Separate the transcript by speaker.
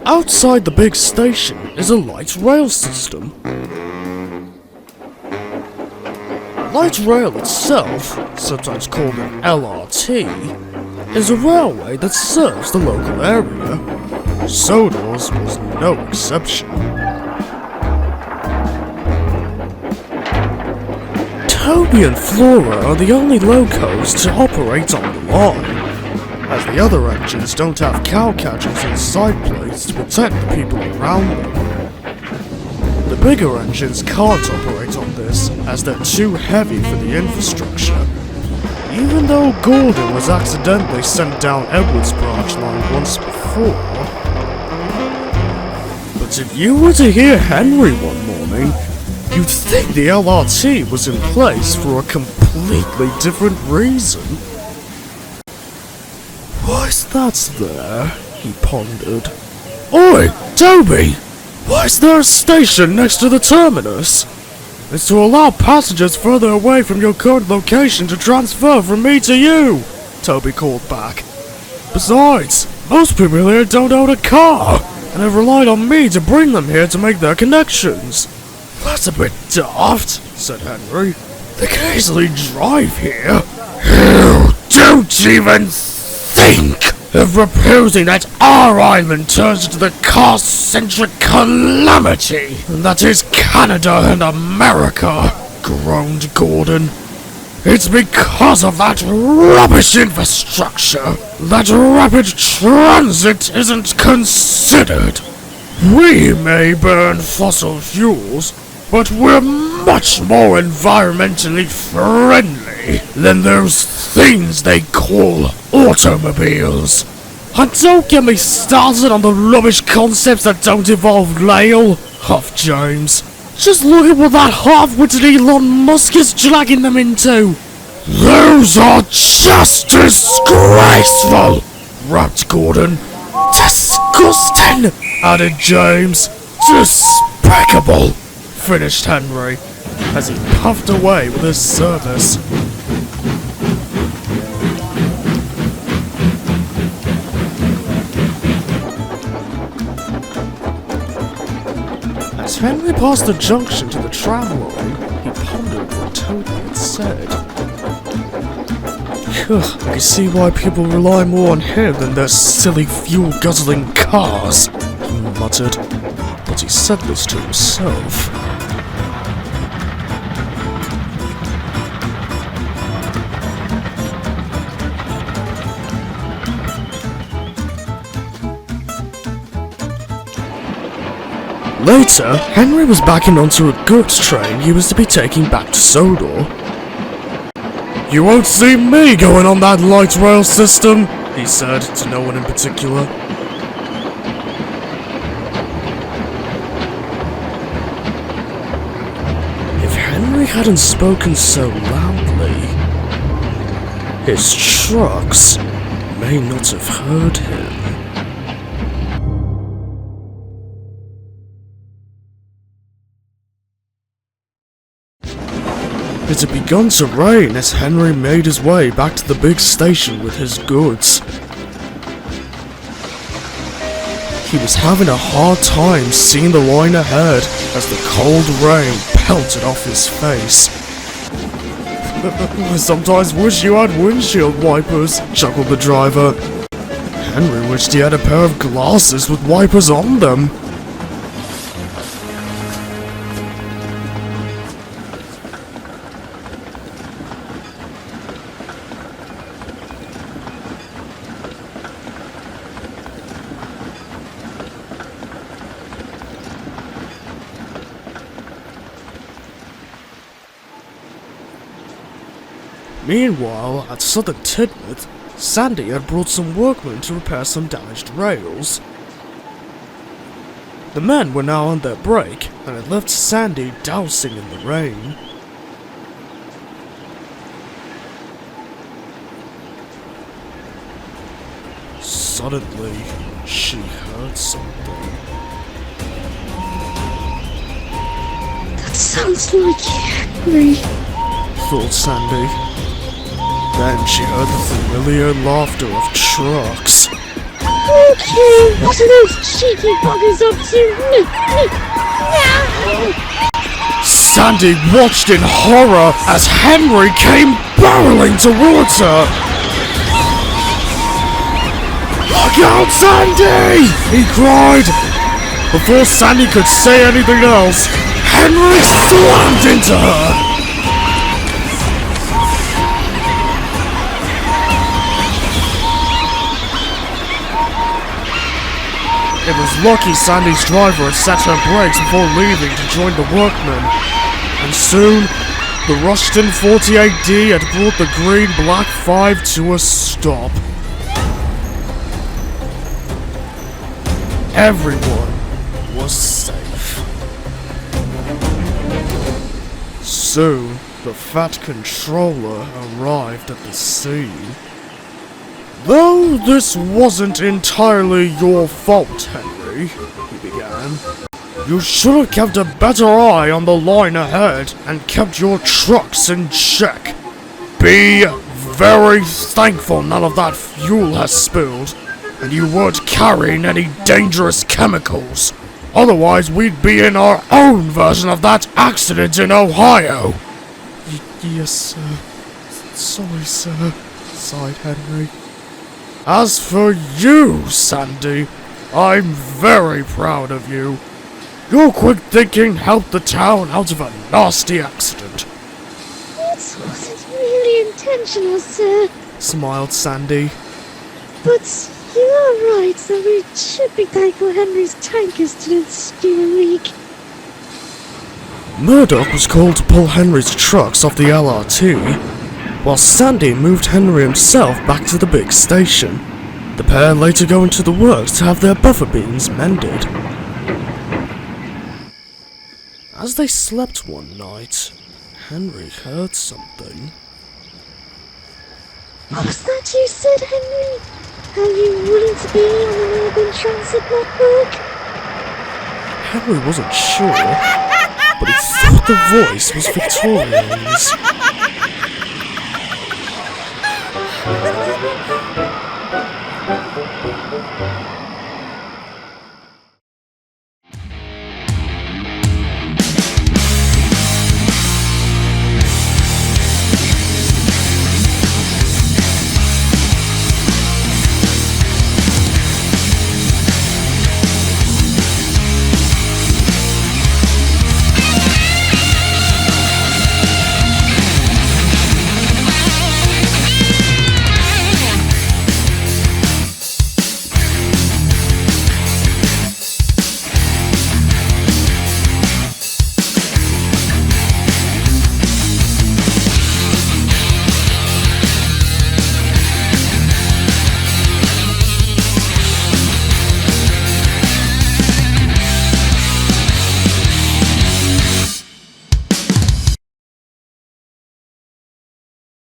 Speaker 1: Outside the big station is a light rail system. Light rail itself, sometimes called an LRT, is a railway that serves the local area. Sodor's was no exception. Toby and Flora are the only locos to operate on the line, as the other engines don't have cow catchers and side plates to protect the people around them. The bigger engines can't operate on this, as they're too heavy for the infrastructure. Even though Gordon was accidentally sent down Edward's branch line once before. But if you were to hear Henry one morning, you'd think the LRT was in place for a completely different reason. Why's that there? He pondered. Oi, Toby! Why is there a station next to the terminus? It's to allow passengers further away from your current location to transfer from me to you, Toby called back. Besides, most people here don't own a car, and have relied on me to bring them here to make their connections. That's a bit daft, said Henry. They can easily drive here. You don't even think of proposing that our island turns into the car-centric calamity that is Canada and America, groaned Gordon. It's because of that rubbish infrastructure that rapid transit isn't considered. We may burn fossil fuels, but we're much more environmentally friendly than those things they call automobiles. And don't get me started on the rubbish concepts that don't involve rail, huffed James. Just look at what that half-witted Elon Musk is dragging them into. Those are just disgraceful, rapped Gordon. Disgusting, added James. Despicable, finished Henry, as he puffed away with his service. As Henry passed the junction to the tram line, he pondered what Toby had said. I can see why people rely more on him than their silly fuel-guzzling cars, he muttered, but he said this to himself. Later, Henry was backing onto a goods train he was to be taking back to Sodor. You won't see me going on that light rail system, he said to no one in particular. If Henry hadn't spoken so loudly, his trucks may not have heard him. It had begun to rain as Henry made his way back to the big station with his goods. He was having a hard time seeing the line ahead as the cold rain pelted off his face. I sometimes wish you had windshield wipers, chuckled the driver. Henry wished he had a pair of glasses with wipers on them. Meanwhile, at Southern Tidmouth, Sandy had brought some workmen to repair some damaged rails. The men were now on their break, and had left Sandy dousing in the rain. Suddenly, she heard something.
Speaker 2: That Sounds like Henry,
Speaker 1: thought Sandy. Then she heard the familiar laughter of trucks.
Speaker 2: Okay, what are those cheeky buggers up to? No.
Speaker 1: Sandy watched in horror as Henry came barreling towards her. Look out, Sandy! He cried. Before Sandy could say anything else, Henry slammed into her. It was lucky Sandy's driver had set her brakes before leaving to join the workmen, and soon the Rushton 48D had brought the green Black 5 to a stop. Everyone was safe. Soon, the fat controller arrived at the scene. Though this wasn't entirely your fault, Henry, he began. You should have kept a better eye on the line ahead and kept your trucks in check. Be very thankful none of that fuel has spilled, and you weren't carrying any dangerous chemicals. Otherwise, we'd be in our own version of that accident in Ohio. Yes, sir. Sorry, sir, sighed Henry. As for you, Sandy, I'm very proud of you. Your quick thinking helped the town out of a nasty accident.
Speaker 2: It wasn't really intentional, sir.
Speaker 1: Smiled Sandy.
Speaker 2: But you are right that we should be thankful Henry's tankers didn't spew a leak.
Speaker 1: Murdoch was called to pull Henry's trucks off the LRT, while Sandy moved Henry himself back to the big station. The pair later go into the works to have their buffer beams mended. As they slept one night, Henry heard something.
Speaker 2: Was that you said, Henry? How you wouldn't be on an urban transit network?
Speaker 1: Henry wasn't sure, but he thought the voice was Victorion's.